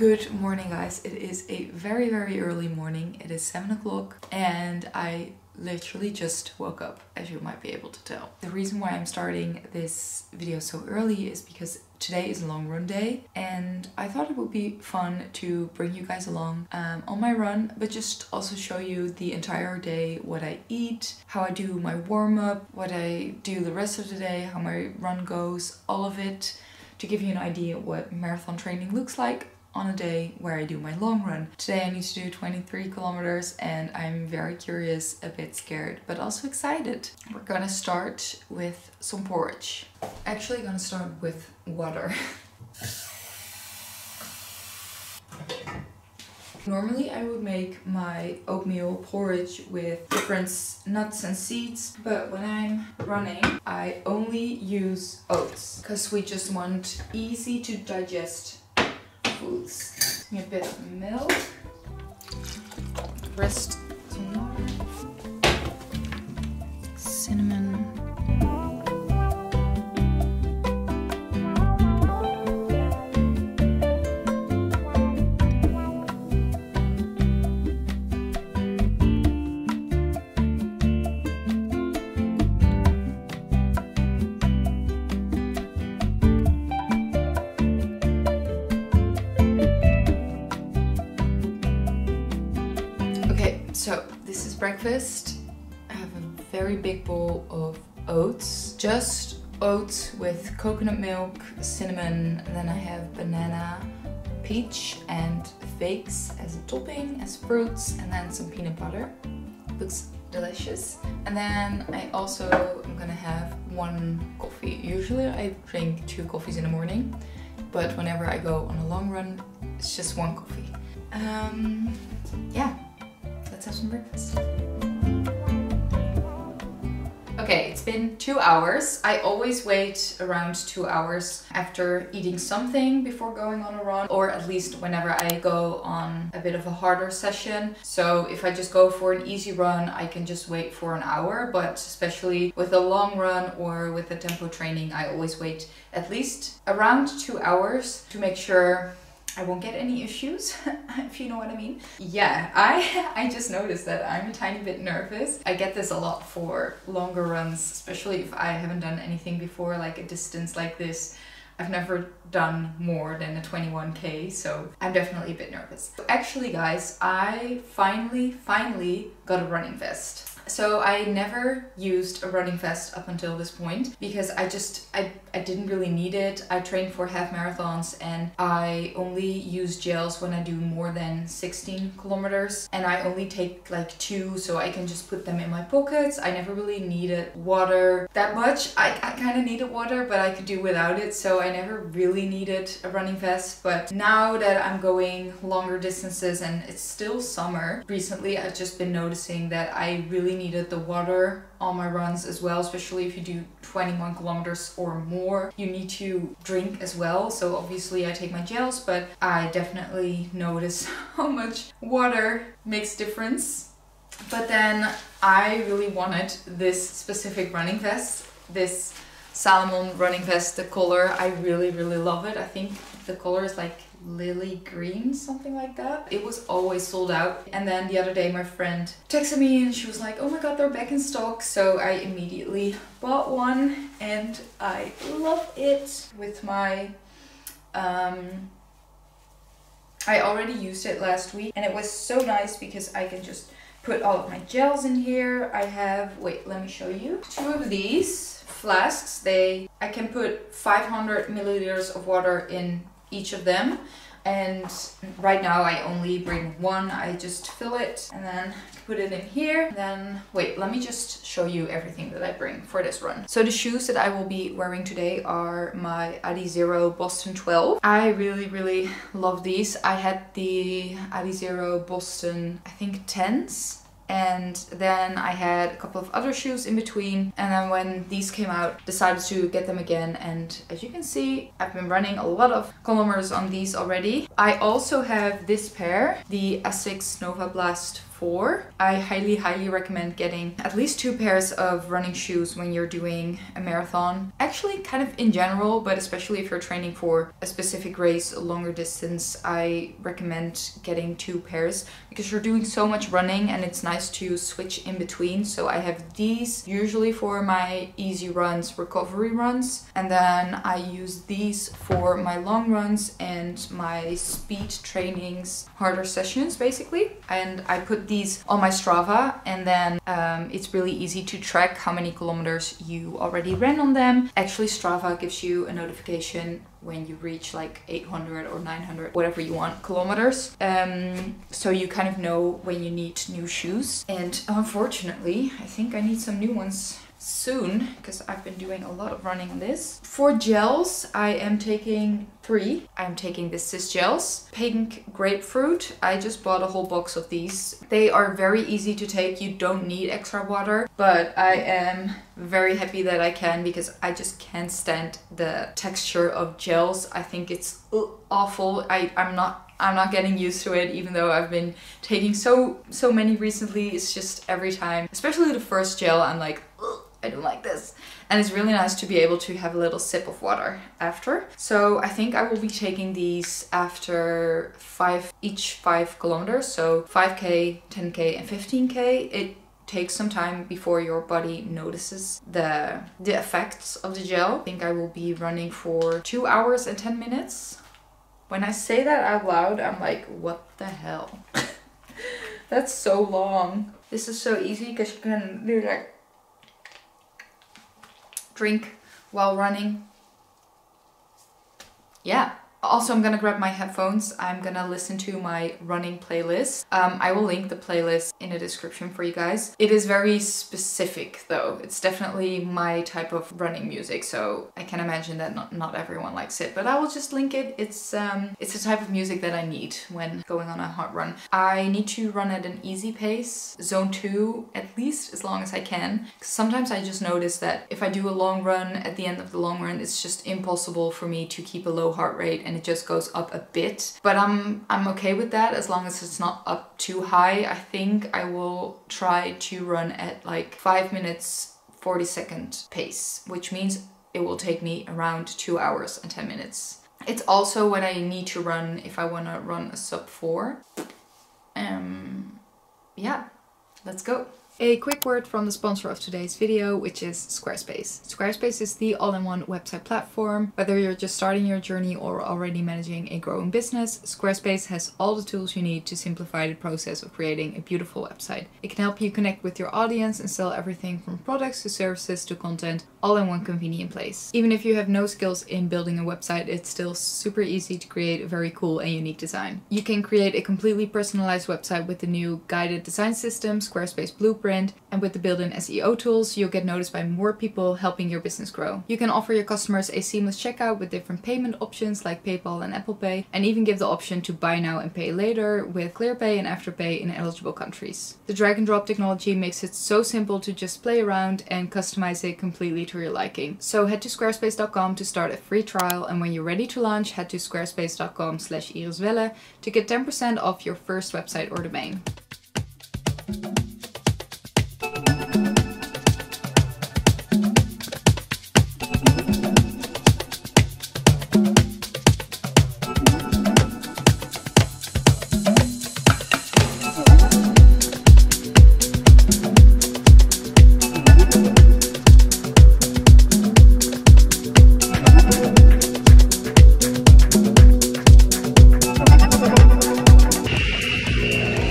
Good morning, guys. It is a very early morning. It is 7 o'clock and I literally just woke up, as you might be able to tell. The reason why I'm starting this video so early is because today is a long run day and I thought it would be fun to bring you guys along on my run, but just also show you the entire day, what I eat, how I do my warm-up, what I do the rest of the day, how my run goes, all of it, to give you an idea what marathon training looks like on a day where I do my long run. Today I need to do 23 kilometers and I'm very curious, a bit scared, but also excited. We're gonna start with some porridge. Actually gonna start with water. Normally I would make my oatmeal porridge with different nuts and seeds, but when I'm running I only use oats because we just want easy to digest foods. A bit of milk, rest some water, cinnamon. So this is breakfast. I have a very big bowl of oats. Just oats with coconut milk, cinnamon, and then I have banana, peach and figs as a topping, as fruits, and then some peanut butter. Looks delicious. And then I also am gonna have one coffee. Usually I drink 2 coffees in the morning, but whenever I go on a long run, it's just 1 coffee. Yeah. Let's have some breakfast. Okay, it's been 2 hours. I always wait around 2 hours after eating something before going on a run, or at least whenever I go on a bit of a harder session. So if I just go for an easy run, I can just wait for an hour, but especially with a long run or with the tempo training, I always wait at least around 2 hours to make sure I won't get any issues, if you know what I mean. Yeah, I just noticed that I'm a tiny bit nervous. I get this a lot for longer runs, especially if I haven't done anything before, like a distance like this. I've never done more than a 21K, so I'm definitely a bit nervous. Actually, guys, I finally got a running vest. So I never used a running vest up until this point because I didn't really need it. I train for half marathons and I only use gels when I do more than 16 kilometers, and I only take like 2 so I can just put them in my pockets. I never really needed water that much. I kind of needed water, but I could do without it, so I never really needed a running vest. But now that I'm going longer distances and it's still summer, recently I've just been noticing that I really needed the water on my runs as well, especially if you do 21 kilometers or more. You need to drink as well, so obviously I take my gels, but I definitely notice how much water makes difference. But then I really wanted this specific running vest, this salmon running vest. The color, I really love it. I think the color is like lily green, something like that. It was always sold out, and then the other day my friend texted me and she was like, oh my god, they're back in stock. So I immediately bought one and I love it. With my I already used it last week and it was so nice because I can just put all of my gels in here. I have, wait, let me show you, 2 of these flasks. I can put 500 milliliters of water in each of them, and right now I only bring 1. I just fill it and then put it in here. Then wait, let me just show you everything that I bring for this run. So the shoes that I will be wearing today are my Adizero Boston 12. I really love these. I had the Adizero Boston, I think 10s. And then I had a couple of other shoes in between, and then when these came out, decided to get them again. And as you can see, I've been running a lot of kilometers on these already. I also have this pair, the Asics Nova Blast 4. I highly recommend getting at least 2 pairs of running shoes when you're doing a marathon. Actually, kind of in general, but especially if you're training for a specific race, a longer distance, I recommend getting 2 pairs because you're doing so much running and it's nice to switch in between. So I have these usually for my easy runs, recovery runs, and then I use these for my long runs and my speed trainings, harder sessions basically. And I put these on my Strava, and then it's really easy to track how many kilometers you already ran on them. Actually, Strava gives you a notification when you reach like 800 or 900, whatever you want, kilometers. So you kind of know when you need new shoes. And unfortunately, I think I need some new ones soon because I've been doing a lot of running on this. For gels, I am taking 3. I'm taking the Cis gels. Pink grapefruit. I just bought a whole box of these. They are very easy to take. You don't need extra water, but I am very happy that I can because I just can't stand the texture of gels. I think it's awful. I'm not getting used to it, even though I've been taking so many recently. It's just every time, especially the first gel, I'm like, ugh, I don't like this. And it's really nice to be able to have a little sip of water after. So I think I will be taking these after each 5 kilometers. So 5k, 10k and 15k. It takes some time before your body notices the effects of the gel. I think I will be running for 2 hours and 10 minutes. When I say that out loud, I'm like, what the hell? That's so long. This is so easy because you can do like drink while running. Yeah. Also, I'm gonna grab my headphones. I'm gonna listen to my running playlist. I will link the playlist in the description for you guys. It is very specific though. It's definitely my type of running music, so I can imagine that not everyone likes it, but I will just link it. It's the type of music that I need when going on a hard run. I need to run at an easy pace, zone 2 at least, as long as I can. 'Cause sometimes I just notice that if I do a long run, at the end of the long run, it's just impossible for me to keep a low heart rate, and it just goes up a bit. But I'm okay with that as long as it's not up too high. I think I will try to run at like 5 minutes 40-second pace, which means it will take me around 2 hours and 10 minutes. It's also what I need to run if I want to run a sub 4. Yeah, let's go. A quick word from the sponsor of today's video, which is Squarespace. Squarespace is the all-in-one website platform. Whether you're just starting your journey or already managing a growing business, Squarespace has all the tools you need to simplify the process of creating a beautiful website. It can help you connect with your audience and sell everything from products to services to content, all in one convenient place. Even if you have no skills in building a website, it's still super easy to create a very cool and unique design. You can create a completely personalized website with the new guided design system, Squarespace Blueprint, and with the built-in SEO tools, you'll get noticed by more people, helping your business grow. You can offer your customers a seamless checkout with different payment options like PayPal and Apple Pay, and even give the option to buy now and pay later with ClearPay and Afterpay in eligible countries. The drag and drop technology makes it so simple to just play around and customize it completely to your liking. So head to squarespace.com to start a free trial, and when you're ready to launch, head to squarespace.com/iriswellen to get 10% off your first website or domain.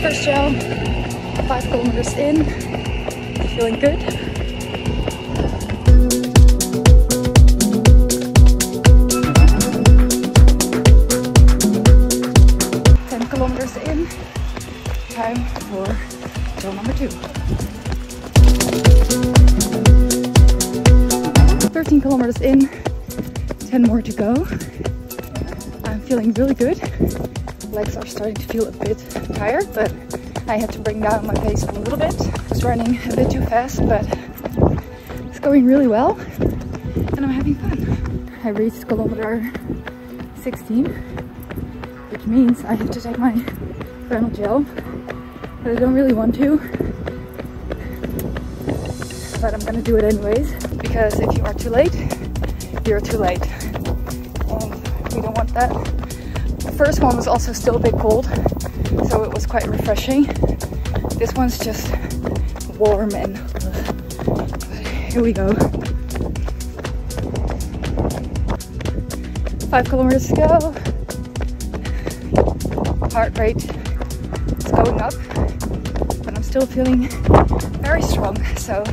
First gel, 5 kilometers in, feeling good. In, time for gel number 2. 13 kilometers in, 10 more to go. I'm feeling really good. Legs are starting to feel a bit tired, but I had to bring down my pace a little bit. I was running a bit too fast, but it's going really well and I'm having fun. I reached kilometer 16. Which means I have to take my Vernal gel but I don't really want to. But I'm gonna do it anyways, because if you are too late, you're too late. And we don't want that. The first one was also still a bit cold, so it was quite refreshing. This one's just warm and here we go. 5 kilometers to go. Heart rate is going up, but I'm still feeling very strong, so.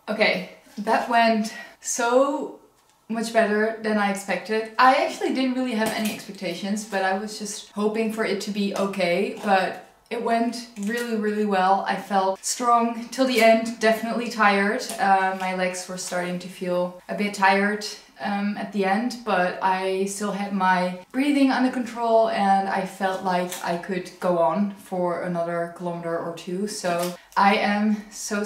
Okay, that went so much better than I expected. I actually didn't really have any expectations, but I was just hoping for it to be okay. But it went really, really well. I felt strong till the end, definitely tired. My legs were starting to feel a bit tired at the end, but I still had my breathing under control and I felt like I could go on for another kilometer or two. So I am so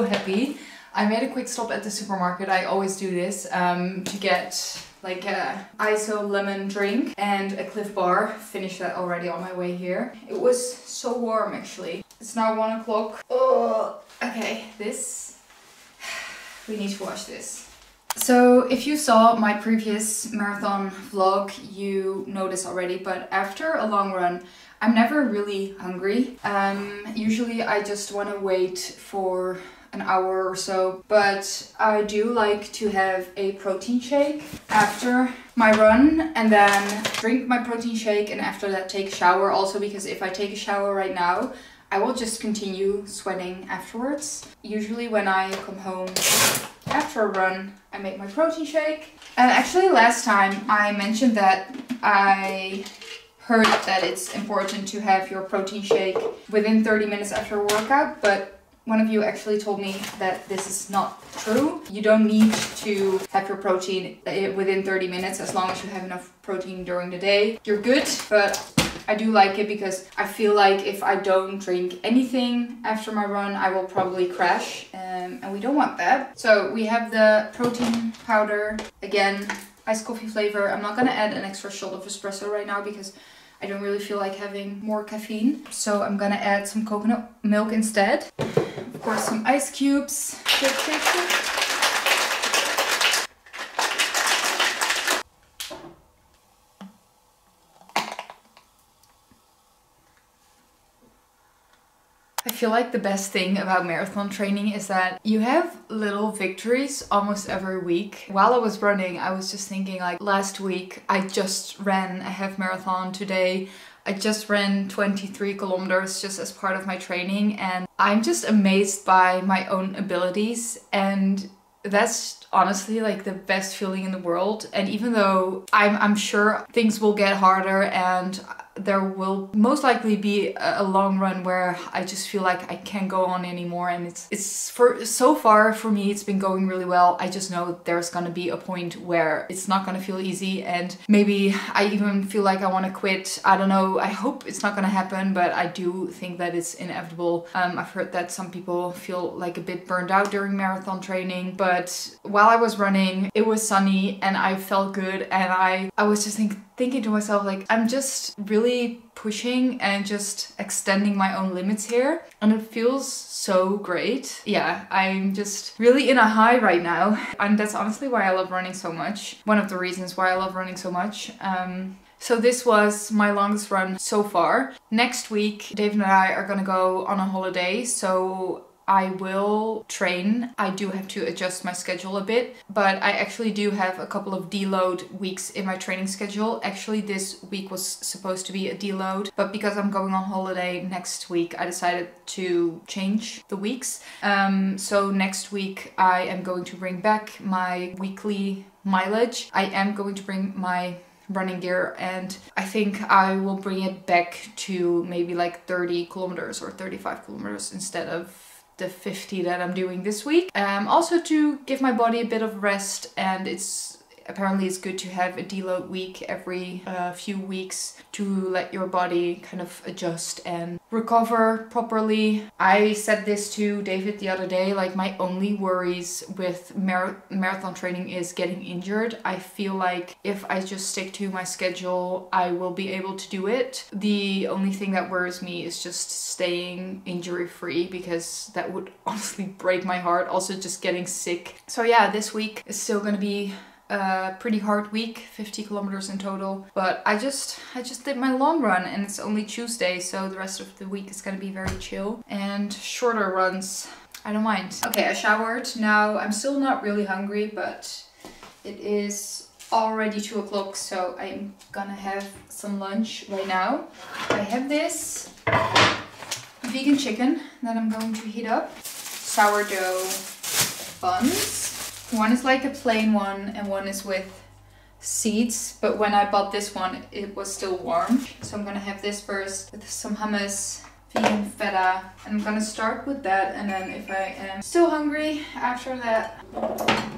happy. I made a quick stop at the supermarket. I always do this to get like a ISO lemon drink and a Cliff bar. Finished that already on my way here. It was so warm actually. It's now 1 o'clock. Oh, okay, we need to watch this. So if you saw my previous marathon vlog, you know this already, but after a long run, I'm never really hungry. Usually I just want to wait for an hour or so, but I do like to have a protein shake after my run and then drink my protein shake and after that take a shower also, because if I take a shower right now, I will just continue sweating afterwards. Usually when I come home after a run, I make my protein shake. And actually last time I mentioned that I heard that it's important to have your protein shake within 30 minutes after a workout, but one of you actually told me that this is not true. You don't need to have your protein within 30 minutes as long as you have enough protein during the day. You're good, but I do like it because I feel like if I don't drink anything after my run, I will probably crash, and we don't want that. So we have the protein powder, again, iced coffee flavor. I'm not gonna add an extra shot of espresso right now because I don't really feel like having more caffeine. So I'm gonna add some coconut milk instead. Of course, some ice cubes. Shake, shake, shake. I feel like the best thing about marathon training is that you have little victories almost every week. While I was running, I was just thinking like last week I just ran a half marathon. Today I just ran 23 kilometers just as part of my training, and I'm just amazed by my own abilities, and that's honestly like the best feeling in the world. And even though I'm sure things will get harder and there will most likely be a long run where I just feel like I can't go on anymore, and it's for so far for me it's been going really well. I just know there's gonna be a point where it's not gonna feel easy and maybe I even feel like I want to quit. I don't know, I hope it's not gonna happen, but I do think that it's inevitable. I've heard that some people feel like a bit burned out during marathon training, but while I was running it was sunny and I felt good, and I was just thinking to myself like I'm just really pushing and just extending my own limits here, and it feels so great. Yeah, I'm just really in a high right now, and that's honestly why I love running so much. One of the reasons why I love running so much. So this was my longest run so far. Next week Dave and I are gonna go on a holiday, so I will train. I do have to adjust my schedule a bit, but I actually do have a couple of deload weeks in my training schedule. Actually, this week was supposed to be a deload, but because I'm going on holiday next week, I decided to change the weeks. So next week I am going to bring back my weekly mileage. I am going to bring my running gear, and I think I will bring it back to maybe like 30 kilometers or 35 kilometers instead of the 50 that I'm doing this week. Also to give my body a bit of rest, and it's apparently it's good to have a deload week every few weeks to let your body kind of adjust and recover properly. I said this to David the other day, like my only worries with marathon training is getting injured. I feel like if I just stick to my schedule, I will be able to do it. The only thing that worries me is just staying injury free, because that would honestly break my heart. Also just getting sick. So yeah, this week is still gonna be a pretty hard week, 50 kilometers in total. But I just did my long run and it's only Tuesday, so the rest of the week is gonna be very chill. And shorter runs, I don't mind. Okay, I showered. Now I'm still not really hungry, but it is already 2 o'clock, so I'm gonna have some lunch right now. I have this vegan chicken that I'm going to heat up. Sourdough buns. One is like a plain one and one is with seeds, but when I bought this one it was still warm. So I'm gonna have this first with some hummus, vegan feta, and I'm gonna start with that, and then if I am still hungry after that,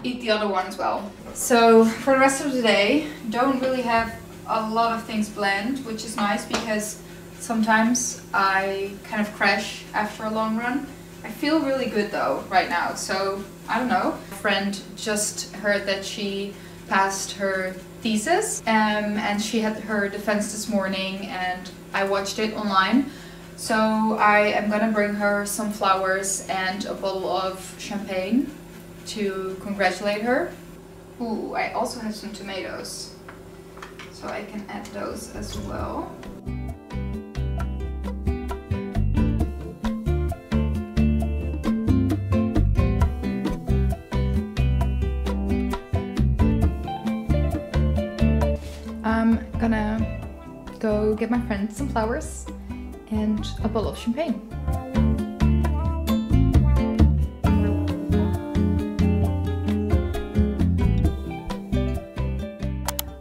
eat the other one as well. So for the rest of the day, don't really have a lot of things planned, which is nice because sometimes I kind of crash after a long run. I feel really good though right now, so I don't know. A friend just heard that she passed her thesis and she had her defense this morning and I watched it online. So I am gonna bring her some flowers and a bottle of champagne to congratulate her. Ooh, I also have some tomatoes, so I can add those as well. I'm gonna go get my friend some flowers and a bottle of champagne.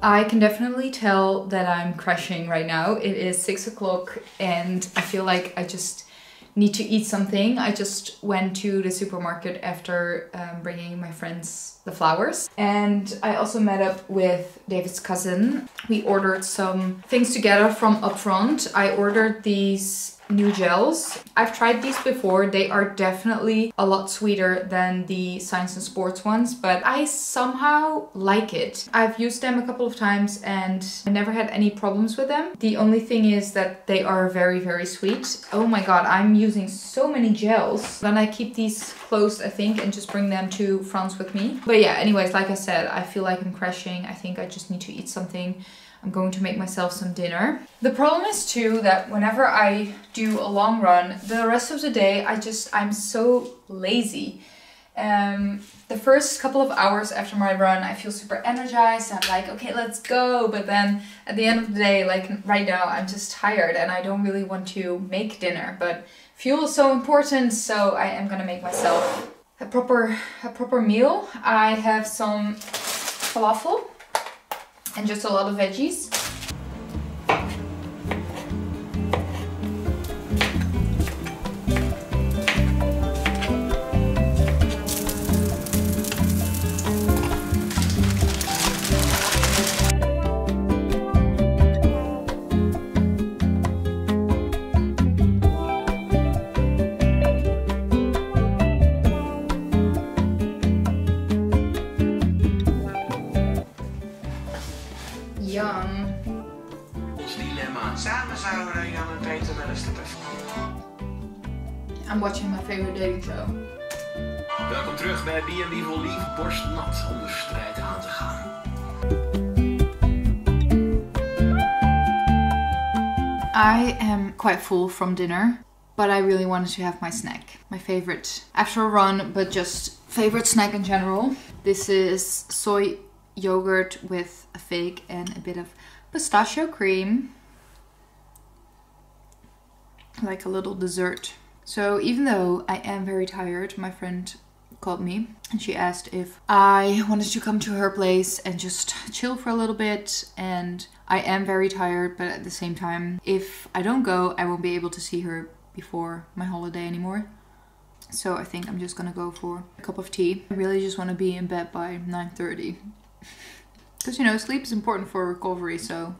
I can definitely tell that I'm crashing right now. It is 6 o'clock and I feel like I just need to eat something. I just went to the supermarket after bringing my friends the flowers. And I also met up with David's cousin. We ordered some things together from Upfront. I ordered these new gels. I've tried these before. They are definitely a lot sweeter than the Science and Sports ones, but I somehow like it. I've used them a couple of times and I never had any problems with them. The only thing is that they are very, very sweet. Oh my god, I'm using so many gels. Then I keep these closed, I think, and just bring them to France with me. But yeah, anyways, like I said, I feel like I'm crashing. I think I just need to eat something. I'm going to make myself some dinner. The problem is too that whenever I do a long run, the rest of the day I'm so lazy. The first couple of hours after my run, I feel super energized. I'm like, okay, let's go. But then at the end of the day, like right now, I'm just tired and I don't really want to make dinner. But fuel is so important, so I am gonna make myself a proper meal. I have some falafel and just a lot of veggies. Yum. Ons dilemma. Samen zouden Jan en Peter wel eens de I'm watching my favorite dating show. Welkom terug bij B&B voor Lief, borstnat om de strijd aan te gaan. I am quite full from dinner, but I really wanted to have my snack. My favorite after a run, but just favorite snack in general. This is soy yogurt with a fig and a bit of pistachio cream. Like a little dessert. So even though I am very tired, my friend called me and she asked if I wanted to come to her place and just chill for a little bit. And I am very tired, but at the same time, if I don't go, I won't be able to see her before my holiday anymore. So I think I'm just gonna go for a cup of tea. I really just want to be in bed by 9:30. Because, you know, sleep is important for recovery, so.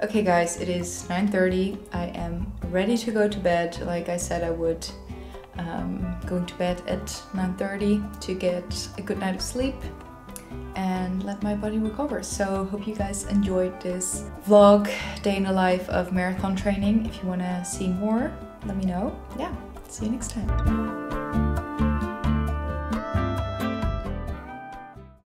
Okay guys, it is 9:30. I am ready to go to bed, like I said I would. Going to bed at 9:30 to get a good night of sleep and let my body recover. So hope you guys enjoyed this vlog, day in the life of marathon training. If you want to see more, let me know. Yeah, see you next time.